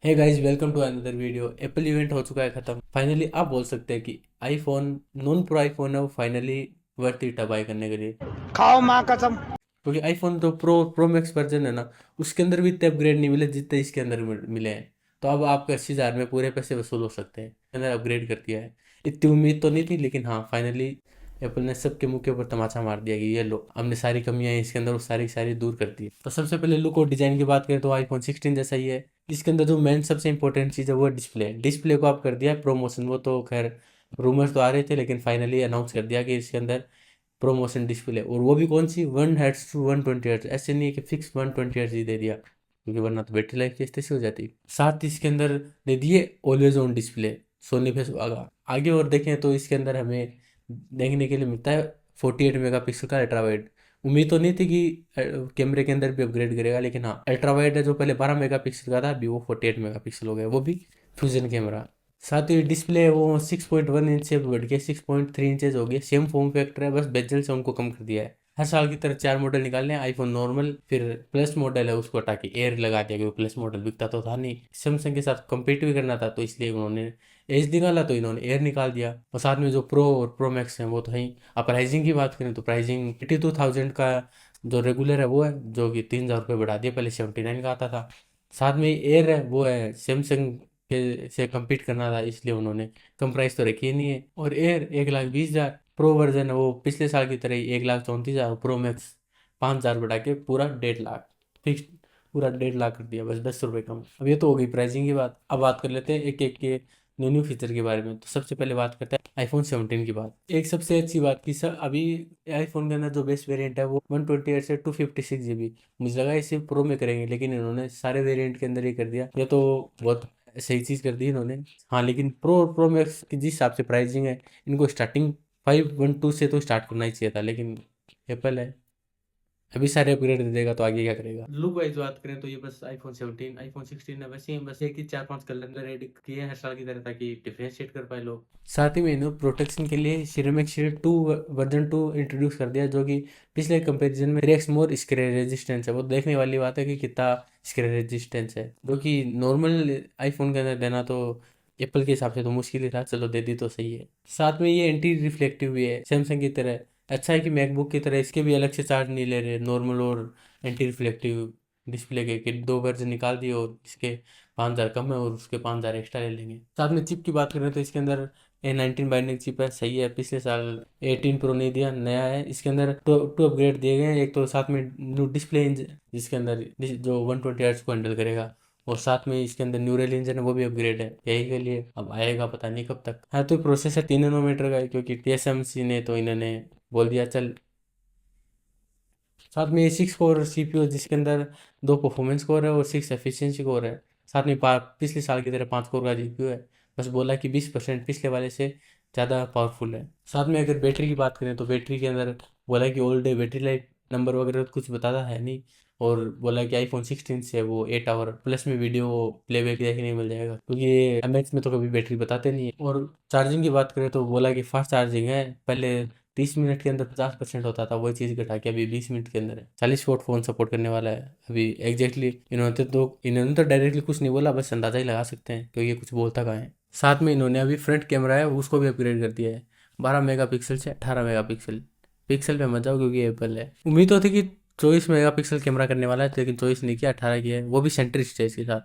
Hey guys, welcome to another video. Apple event हो चुका है खत्म। फाइनली आप बोल सकते हैं कि आईफोन नॉन प्रो आईफोन है वो फाइनली वर्थ इट है बाय करने के लिए। खाओ माँ कसम। क्योंकि आईफोन तो प्रो मैक्स वर्जन है ना, उसके अंदर भी इतने अपग्रेड नहीं मिले जितने इसके अंदर मिले हैं। तो अब आपके 80,000 में पूरे पैसे वसूल हो सकते हैं। इसके अंदर अपग्रेड कर दिया है। इतनी उम्मीद तो नहीं थी, लेकिन हाँ फाइनली एप्पल ने सबके मुंह के ऊपर तमाचा मार दिया कि ये लो, हमने सारी कमियां हैं इसके अंदर वो सारी सारी दूर कर दी। तो सबसे पहले लुक और डिजाइन की बात करें तो आईफोन 16 जैसा ही है। इसके अंदर जो मेन सबसे इंपॉर्टेंट चीज़ है वो है डिस्प्ले को आप कर दिया प्रोमोशन। वो तो खैर रूमर्स तो आ रहे थे, लेकिन फाइनली अनाउंस कर दिया कि इसके अंदर प्रोमोशन डिस्प्ले। और वो भी कौन सी 1 हर्ट्स टू 120 हर्ट्स, ऐसे नहीं है कि फिक्स 120 हर्ट्स ही दे दिया, क्योंकि वरना तो बैटरी लाइफ की स्थिति हो जाती। साथ ही इसके अंदर दे दिए always on display, Sony face आगे। और देखें तो इसके अंदर हमें देखने के लिए मिलता है 48 मेगापिक्सल का अल्ट्रा वाइड। उम्मीद तो नहीं थी कि कैमरे के अंदर भी अपग्रेड करेगा, लेकिन हाँ अल्ट्रा वाइड है जो पहले 12 मेगापिक्सल का था, अभी वो 48 मेगापिक्सल हो गया, वो भी फ्यूजन कैमरा। साथ ही डिस्प्ले वो 6.1 इंच से बढ़ के 6.3 इंचेज हो गया। सेम फॉर्म फैक्टर है, बस बेजल से उनको कम कर दिया है। हर साल की तरह 4 मॉडल निकालने हैं, आईफोन नॉर्मल, फिर प्लस मॉडल है उसको हटा के एयर लगा दिया, क्योंकि प्लस मॉडल बिकता तो था नहीं। सैमसंग के साथ कम्पीट भी करना था, तो इसलिए उन्होंने एज निकाला, तो इन्होंने एयर निकाल दिया। और साथ में जो प्रो और प्रो मैक्स हैं वो तो है ही। अब प्राइसिंग की बात करें तो प्राइसिंग 82,000 का जो रेगुलर है वो है, जो कि 3,000 रुपये बढ़ा दिया, पहले 79 का आता था। साथ में एयर है वो है सैमसंग के से compete करना था, इसलिए उन्होंने कम प्राइस तो रखी ही नहीं है। और एयर 1,20,000, प्रो वर्जन है वो पिछले साल की तरह ही 1,34,000, प्रो मैक्स 5,000 बढ़ा के पूरा 1.5 लाख फिक्स, पूरा 1.5 लाख कर दिया, बस 10 रुपये कम। अब ये तो हो गई प्राइसिंग की बात। अब बात कर लेते हैं एक एक के न्यू न्यू फीचर के बारे में। तो सबसे पहले बात करते हैं आईफोन 17 की बात। एक सबसे अच्छी बात की सर, अभी आईफोन के अंदर जो बेस्ट वेरिएंट है वो 128 से 256 GB। मुझे लगा इसे प्रो में करेंगे, लेकिन इन्होंने सारे वेरिएंट के अंदर ही कर दिया। ये तो बहुत सही चीज़ कर दी इन्होंने। हाँ लेकिन प्रो और प्रो मैक्स की जिस हिसाब से प्राइसिंग है, इनको स्टार्टिंग 512 से तो स्टार्ट करना ही चाहिए था, लेकिन एप्पल है, अभी सारे अपग्रेड दे देगा तो आगे क्या करेगा। लुक वाइज बात करें तो ये बस आईफोन 16 है, वैसे ही बस एक ही 4-5 कलर रेडी किए हैं हर साल की तरह, ताकि डिफ्रेंशिएट कर पाए लोग। साथ ही में इन्होंने प्रोटेक्शन के लिए सिरेमिक शील्ड 2 वर्जन 2 इंट्रोड्यूस कर दिया, जो कि पिछले कंपैरिजन में 3x मोर स्क्रैच रेजिस्टेंस है। वो देखने वाली बात है कि कितना स्क्रैच रेजिस्टेंस है, जो कि नॉर्मल आईफोन के अंदर देना तो एप्पल के हिसाब से तो मुश्किल ही था, चलो दे दी तो सही है। साथ में ये एंटी रिफ्लेक्टिव भी है सैमसंग की तरह। अच्छा है कि मैकबुक की तरह इसके भी अलग से चार्ज नहीं ले रहे, नॉर्मल और एंटी रिफ्लेक्टिव डिस्प्ले के दो वर्जन निकाल दिए, और इसके 5,000 कम है और उसके 5,000 एक्स्ट्रा ले लेंगे। साथ में चिप की बात करें तो इसके अंदर A19 बाइंडिंग चिप है, सही है। पिछले साल 18 प्रो नहीं दिया, नया है। इसके अंदर टू अपग्रेड दिए गए हैं। एक तो साथ में न्यू डिस्प्ले जिसके अंदर जो 120 हर्ट्ज को हैंडल करेगा, और साथ में इसके अंदर न्यूरल इंजन है वो भी अपग्रेड है यही के लिए। अब आएगा पता नहीं कब तक। हाँ तो प्रोसेसर 3 नैनोमीटर का है, क्योंकि TSMC ने तो इन्होंने बोल दिया चल। साथ में ये 6 कोर CPU जिसके अंदर 2 परफॉर्मेंस कोर है और 6 एफिशिएंसी कोर है। साथ में पिछले साल की तरह 5 कोर का GPU है। बस बोला कि 20% पिछले वाले से ज़्यादा पावरफुल है। साथ में अगर बैटरी की बात करें तो बैटरी के अंदर बोला कि all day battery life number वगैरह तो कुछ बताता है नहीं। और बोला कि आईफोन 16 से वो 8 आवर प्लस में वीडियो प्लेबैक देखने को मिल जाएगा, क्योंकि ये MH में तो कभी बैटरी बताते नहीं है। और चार्जिंग की बात करें तो बोला कि फास्ट चार्जिंग है, पहले 30 मिनट के अंदर 50% होता था, वही चीज़ घटा के अभी 20 मिनट के अंदर है। 40 वोट फ़ोन सपोर्ट करने वाला है अभी एग्जैक्टली। इन्होंने तो डायरेक्टली कुछ नहीं बोला, बस अंदाजा ही लगा सकते हैं, क्योंकि ये कुछ बोलता कहाँ है। साथ में इन्होंने अभी फ्रंट कैमरा है उसको भी अपग्रेड कर दिया है, 12 मेगापिक्सल से 18 मेगापिक्सल। पिक्सल पे मत जाओ, क्योंकि एप्पल है। उम्मीद तो थी कि 24 मेगापिक्सल कैमरा करने वाला है, लेकिन 24 नहीं किया, 18 किया है, वो भी सेंटर स्टेज के साथ।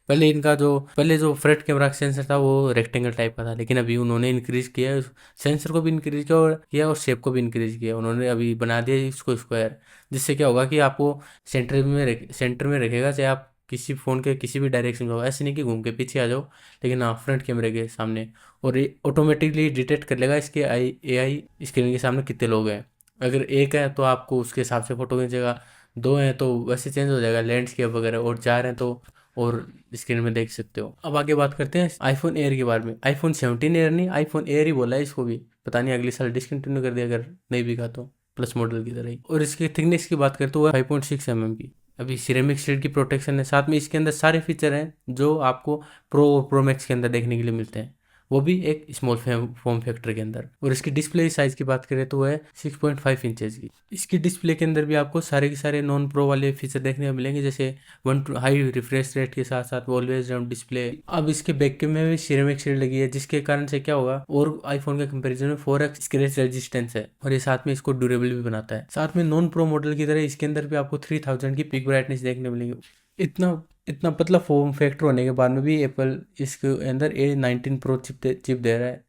पहले जो फ्रंट कैमरा सेंसर था वो रेक्टेंगल टाइप का था, लेकिन अभी उन्होंने इंक्रीज किया है, सेंसर को भी इंक्रीज किया और शेप को भी इंक्रीज किया। उन्होंने अभी बना दिया इसको स्क्वायर, जिससे क्या होगा कि आपको सेंटर में रखेगा, चाहे आप किसी फ़ोन के किसी भी डायरेक्शन में हो। ऐसे नहीं कि घूम के पीछे आ जाओ, लेकिन हाँ फ्रंट कैमरे के सामने। और ये ऑटोमेटिकली डिटेक्ट कर लेगा इसके AI स्क्रीन के सामने कितने लोग हैं। अगर एक है तो आपको उसके हिसाब से फ़ोटो खींचेगा, दो हैं तो वैसे चेंज हो जाएगा लैंडस्केप वगैरह, और चार हैं तो और स्क्रीन में देख सकते हो। अब आगे बात करते हैं आईफोन एयर के बारे में। आईफोन 17 एयर नहीं, आईफोन एयर ही बोला है इसको भी, पता नहीं अगले साल डिसकंटिन्यू कर दिया अगर नहीं बिका तो, प्लस मॉडल की तरह ही। और इसकी थिकनेस की बात करें तो वह 5.6 mm की। अभी सिरेमिक शील्ड की प्रोटेक्शन है, साथ में इसके अंदर सारे फीचर हैं जो आपको प्रो और प्रो मैक्स के अंदर देखने के लिए मिलते हैं। वो भी एक स्मॉल फॉर्म फैक्टर के अंदर। और इसकी डिस्प्ले साइज की बात करें तो वो है 6.5 इंचेस की। इसकी डिस्प्ले के अंदर भी आपको सारे के सारे नॉन प्रो वाले फीचर देखने को मिलेंगे, जैसे वन हाई रिफ्रेश रेट के साथ साथ ऑलवेज राउंड डिस्प्ले। अब इसके बैक कैम में भी सिरेमिक शील्ड लगी है, जिसके कारण से क्या होगा, और आईफोन के कंपेरिजन में 4x स्क्रैच रेजिस्टेंस है, और ये साथ में इसको ड्यूरेबल भी बनाता है। साथ में नॉन प्रो मॉडल की तरह इसके अंदर भी आपको 3000 की पिक ब्राइटनेस देखने मिलेगी। इतना इतना पतला फॉर्म फैक्टर होने के बाद में भी एप्पल इसके अंदर A19 प्रो चिप दे रहा है।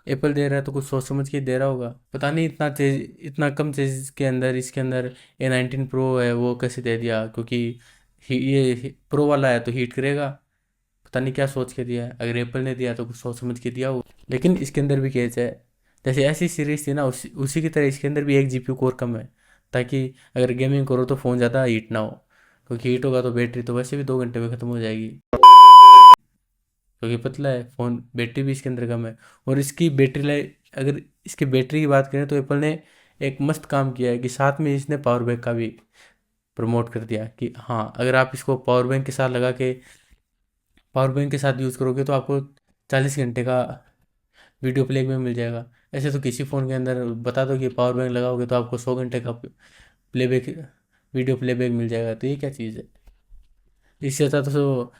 एप्पल दे रहा है तो कुछ सोच समझ के दे रहा होगा, पता नहीं इतना तेज, इतना कम तेज के अंदर इसके अंदर A19 प्रो है वो कैसे दे दिया, क्योंकि ये प्रो वाला है तो हीट करेगा। पता नहीं क्या सोच के दिया है, अगर एप्पल ने दिया तो कुछ सोच समझ के दिया हो। लेकिन इसके अंदर भी केस है, जैसे ऐसी सीरीज थी ना उसी की तरह इसके अंदर भी एक GPU कोर कम है, ताकि अगर गेमिंग करो तो फ़ोन ज़्यादा हीट ना हो, क्योंकि हीट होगा तो बैटरी तो वैसे भी 2 घंटे में ख़त्म हो जाएगी, क्योंकि पतला है फ़ोन, बैटरी भी इसके अंदर कम है। और इसकी बैटरी लाइफ, अगर इसकी बैटरी की बात करें तो एप्पल ने एक मस्त काम किया है कि साथ में इसने पावर बैंक का भी प्रमोट कर दिया कि हाँ, अगर आप इसको पावर बैंक के साथ लगा के पावर बैंक के साथ यूज़ करोगे तो आपको 40 घंटे का वीडियो प्लेबैक मिल जाएगा। ऐसे तो किसी फ़ोन के अंदर बता दो कि पावर बैंक लगाओगे तो आपको 100 घंटे का प्लेबैक वीडियो प्लेबैक मिल जाएगा, तो ये क्या चीज़ है। इससे अच्छा तो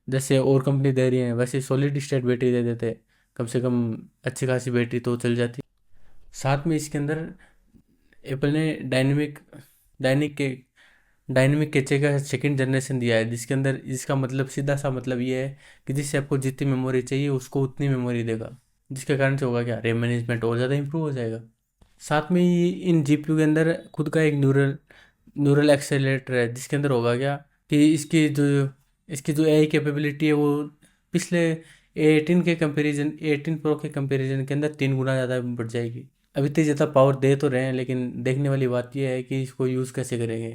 जैसे और कंपनी दे रही है वैसे सॉलिड स्टेट बैटरी दे देते, कम से कम अच्छी खासी बैटरी तो चल जाती। साथ में इसके अंदर एप्पल ने डायनिक के डायनेमिक कैचे का सेकंड जनरेशन दिया है, जिसके अंदर इसका मतलब सीधा सा मतलब ये है कि जिससे आपको जितनी मेमोरी चाहिए उसको उतनी मेमोरी देगा, जिसके कारण से होगा क्या, रैम मैनेजमेंट और ज़्यादा इंप्रूव हो जाएगा। साथ में ही इन GPU के अंदर खुद का एक न्यूरल एक्सेलेरेटर है, जिसके अंदर होगा क्या कि इसकी जो AI कैपेबिलिटी है वो पिछले A18 प्रो के कंपेरिजन के अंदर 3 गुना ज़्यादा बढ़ जाएगी। अभी इतनी ज़्यादा पावर दे तो रहे हैं, लेकिन देखने वाली बात यह है कि इसको यूज़ कैसे करेंगे,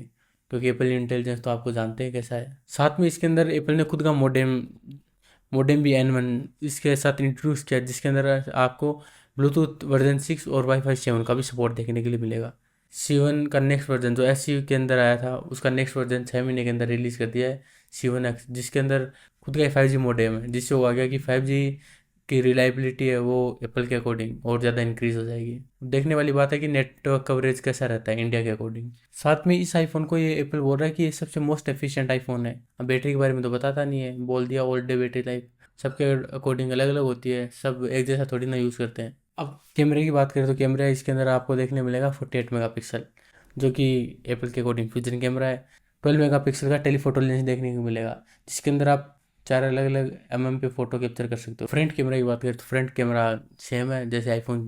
क्योंकि एप्पल इंटेलिजेंस तो आपको जानते हैं कैसा है। साथ में इसके अंदर एप्पल ने खुद का मॉडेम भी N1 इसके साथ इंट्रोड्यूस किया, जिसके अंदर आपको ब्लूटूथ वर्जन 6 और वाईफाई 7 का भी सपोर्ट देखने के लिए मिलेगा। C1 का नेक्स्ट वर्जन जो SE के अंदर आया था उसका नेक्स्ट वर्जन 6 महीने के अंदर रिलीज़ कर दिया है, C1X, जिसके अंदर खुद का 5G मॉडेम है, जिससे हो गया कि 5G की रिलायबिलिटी है वो एप्पल के अकॉर्डिंग और ज़्यादा इंक्रीज़ हो जाएगी। देखने वाली बात है कि नेटवर्क कवरेज कैसा रहता है इंडिया के अकॉर्डिंग। साथ में इस आईफोन को ये एप्पल बोल रहा है कि ये सबसे मोस्ट एफिशिएंट आईफोन है। अब बैटरी के बारे में तो बताता नहीं है, बोल दिया ऑल डे बैटरी लाइफ, सबके अकॉर्डिंग अलग अलग होती है, सब एक जैसा थोड़ी ना यूज़ करते हैं। अब कैमरे की बात करें तो कैमरा इसके अंदर आपको देखने मिलेगा 48 मेगापिक्सल, जो कि एप्पल के अकॉर्डिंग फ्यूजन कैमरा है। 12 मेगापिक्सल का टेलीफोटो लेंस देखने को मिलेगा, जिसके अंदर आप 4 अलग अलग पे फ़ोटो कैप्चर कर सकते हो। फ्रंट कैमरा की बात करें तो फ्रंट कैमरा सेम है जैसे iPhone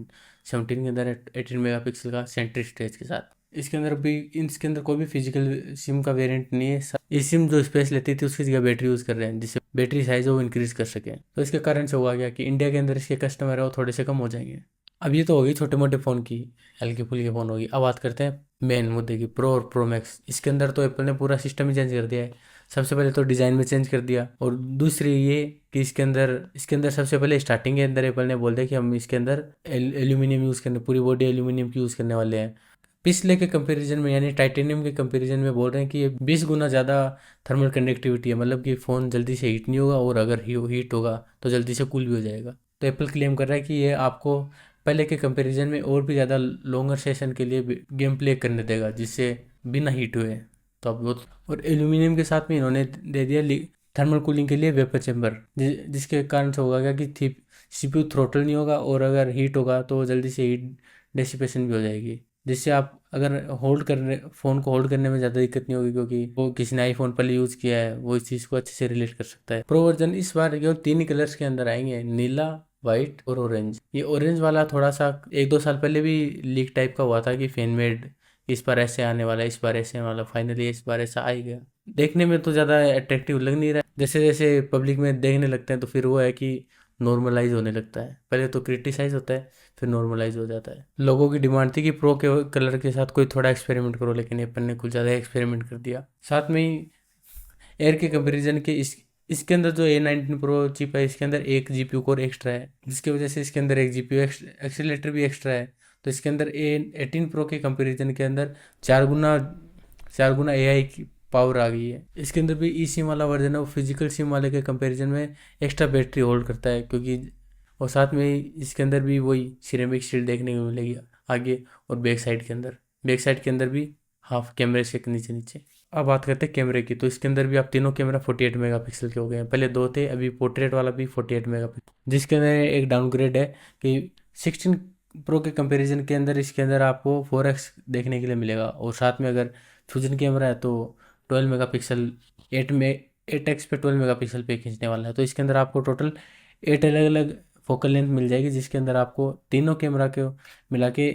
17 के अंदर है, 18 मेगापिक्सल का सेंट्रिक स्टेज के साथ। इसके अंदर कोई भी फिजिकल सिम का वेरिएंट नहीं है। ये सिम जो स्पेस लेती थी उसकी जगह बैटरी यूज़ कर रहे हैं, जिससे बैटरी साइज वो इंक्रीज कर सके। तो इसके कारण से हुआ क्या कि इंडिया के अंदर इसके कस्टमर है वो थोड़े से कम हो जाएंगे। अब ये तो होगी छोटे मोटे फ़ोन की, हल्के फुल्के फ़ोन होगी। अब बात करते हैं मेन मुद्दे की, प्रो और प्रो मैक्स। इसके अंदर तो एप्पल ने पूरा सिस्टम ही चेंज कर दिया है। सबसे पहले तो डिज़ाइन में चेंज कर दिया, और दूसरी ये कि इसके अंदर सबसे पहले स्टार्टिंग के अंदर एप्पल ने बोल दिया कि हम इसके अंदर एल्यूमिनियम यूज़ करने, पूरी बॉडी एल्यूमिनियम की यूज़ करने वाले हैं। पिछले के कंपैरिजन में यानी टाइटेनियम के कंपैरिजन में बोल रहे हैं कि ये 20 गुना ज़्यादा थर्मल कंडक्टिविटी है, मतलब कि फ़ोन जल्दी से हीट नहीं होगा, और अगर हीट होगा तो जल्दी से कूल भी हो जाएगा। तो एप्पल क्लेम कर रहा है कि ये आपको पहले के कंपैरिजन में और भी ज़्यादा लॉन्गर सेशन के लिए गेम प्ले करने देगा, जिससे बिना हीट हुए। तो अब वो, और एल्यूमिनियम के साथ में इन्होंने दे दिया थर्मल कूलिंग के लिए वेपर चैम्बर, जिसके कारण से होगा क्या कि CPU थ्रोटल नहीं होगा, और अगर हीट होगा तो जल्दी से हीट डेसिपेशन भी हो जाएगी, जिससे आप अगर फ़ोन को होल्ड करने में ज़्यादा दिक्कत नहीं होगी, क्योंकि वो किसी ने आईफोन पहले यूज़ किया है वो इस चीज़ को अच्छे से रिलेट कर सकता है। प्रो वर्जन इस बार केवल 3 ही कलर्स के अंदर आएंगे, नीला, वाइट और ऑरेंज। ये ऑरेंज वाला थोड़ा सा 1-2 साल पहले भी लीक टाइप का हुआ था कि फैन मेड इस बार ऐसे आने वाला है, इस बार ऐसे आने वाला, फाइनली इस बार ऐसा आ ही गया। देखने में तो ज़्यादा अट्रैक्टिव लग नहीं रहा है, जैसे जैसे पब्लिक में देखने लगते हैं तो फिर वो है कि नॉर्मलाइज होने लगता है। पहले तो क्रिटिसाइज होता है फिर नॉर्मलाइज हो जाता है। लोगों की डिमांड थी कि प्रो के कलर के साथ कोई थोड़ा एक्सपेरिमेंट करो, लेकिन एप्पल ने कुछ ज़्यादा एक्सपेरिमेंट कर दिया। साथ में ही एयर के कंपैरिजन के इसके अंदर जो A19 प्रो चिप है इसके अंदर एक GPU कोर एक्स्ट्रा है, जिसकी वजह से इसके अंदर एक GPU एक्सीलेटर भी एक्स्ट्रा है। तो इसके अंदर A18 प्रो के कंपैरिजन के अंदर 4 गुना AI पावर आ गई है। इसके अंदर भी ई सिम वाला वर्जन है, वो फिजिकल सिम वाले के कंपैरिजन में एक्स्ट्रा बैटरी होल्ड करता है, क्योंकि और साथ में इसके अंदर भी वही सिरेमिक शील्ड देखने को मिलेगी आगे और बैक साइड के अंदर भी हाफ कैमरे से नीचे नीचे। अब बात करते हैं कैमरे की, तो इसके अंदर भी आप तीनों कैमरा 48 मेगापिक्सल के हो गए हैं, पहले दो थे, अभी पोर्ट्रेट वाला भी 48 मेगापिक्सल। जिसके अंदर एक डाउनग्रेड है कि 16 प्रो के कंपैरिजन के अंदर इसके अंदर आपको 4x देखने के लिए मिलेगा, और साथ में अगर फ्यूजन कैमरा है तो 12 मेगापिक्सल 8x पे 12 मेगापिक्सल पे खींचने वाला है। तो इसके अंदर आपको टोटल 8 अलग अलग फोकल लेंथ मिल जाएगी, जिसके अंदर आपको तीनों कैमरा के मिला के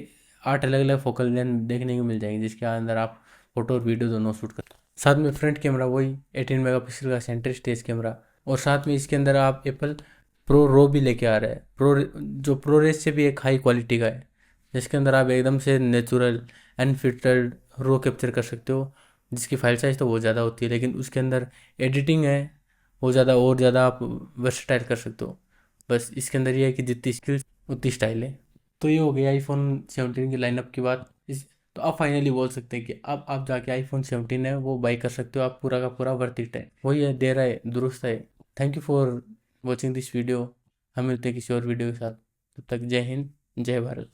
8 अलग अलग फोकल लेंथ देखने को मिल जाएंगी, जिसके अंदर आप फोटो और वीडियो दोनों शूट कर। साथ में फ्रंट कैमरा वही 18 मेगापिक्सल का सेंटर स्टेज कैमरा, और साथ में इसके अंदर आप एप्पल प्रो रो भी लेके आ रहा है। जो प्रोरेस से भी एक हाई क्वालिटी का है, जिसके अंदर आप एकदम से नेचुरल अनफिल्टर्ड रो कैप्चर कर सकते हो, जिसकी फाइल साइज तो बहुत ज़्यादा होती है, लेकिन उसके अंदर एडिटिंग है वो ज़्यादा और ज़्यादा आप वर्सटाइल कर सकते हो। बस इसके अंदर ये है कि जितनी स्किल्स उतनी स्टाइल है। तो ये हो गया आईफोन 17 की लाइनअप की बात। इस तो आप फाइनली बोल सकते हैं कि अब आप जाके आईफोन 17 है वो बाई कर सकते हो, आप पूरा का पूरा वर्थ इट है, वही है, दे रहा है, दुरुस्त है। Thank you for watching this video. हम मिलते हैं किसी और वीडियो के साथ, तब तक जय हिंद, जय भारत।